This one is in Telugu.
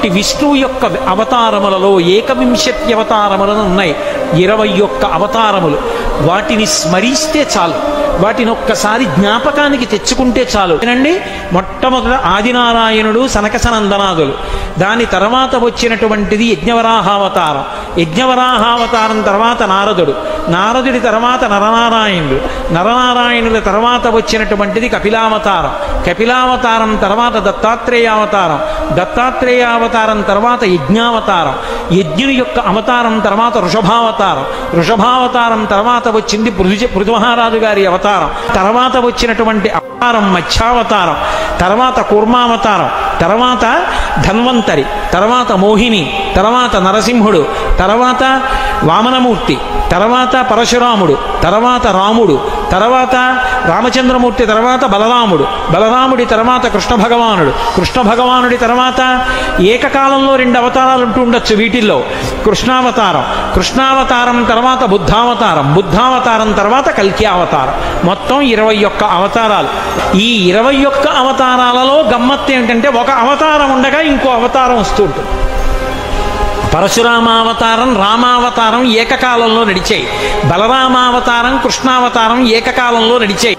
అటువంటి విష్ణువు యొక్క అవతారములలో ఏకవింశతి అవతారములను ఉన్నాయి, 21 అవతారములు. వాటిని స్మరిస్తే చాలు, వాటిని ఒక్కసారి జ్ఞాపకానికి తెచ్చుకుంటే చాలు. ఏనండి, మొట్టమొదట ఆదినారాయణుడు సనకసనందనాదులు, దాని తర్వాత వచ్చినటువంటిది యజ్ఞవరాహావతారం, యజ్ఞవరాహావతారం తర్వాత నారదుడు, నారదుడి తర్వాత నరనారాయణుడు, నరనారాయణుల తర్వాత వచ్చినటువంటిది కపిలావతారం, కపిలావతారం తర్వాత దత్తాత్రేయావతారం, దత్తాత్రేయావతారం తర్వాత యజ్ఞావతారం, యజ్ఞుని యొక్క అవతారం తర్వాత వృషభావతారం, వృషభావతారం తర్వాత వచ్చింది పృథుమహారాజు గారి అవతారం, తర్వాత వచ్చినటువంటి అవతారం మత్స్యావతారం, తర్వాత కూర్మావతారం, తర్వాత ధన్వంతరి, తర్వాత మోహిని, తర్వాత నరసింహుడు, తర్వాత వామనమూర్తి, తర్వాత పరశురాముడు, తర్వాత రాముడు, తర్వాత రామచంద్రమూర్తి, తర్వాత బలరాముడు, బలరాముడి తర్వాత కృష్ణ భగవానుడు, కృష్ణ భగవానుడి తర్వాత ఏకకాలంలో 2 అవతారాలు ఉంటూ ఉండొచ్చు వీటిల్లో. కృష్ణావతారం, కృష్ణావతారం తర్వాత బుద్ధావతారం, బుద్ధావతారం తర్వాత కల్కి అవతారం, మొత్తం 21 అవతారాలు. ఈ 21 అవతారాలలో గమ్మత్తు ఏమిటంటే ఒక అవతారం ఉండగా ఇంకో అవతారం వస్తూ ఉంటుంది. పరశురామావతారం, రామావతారం ఏకకాలంలో నడిచాయి, బలరామావతారం, కృష్ణావతారం ఏకకాలంలో నడిచాయి.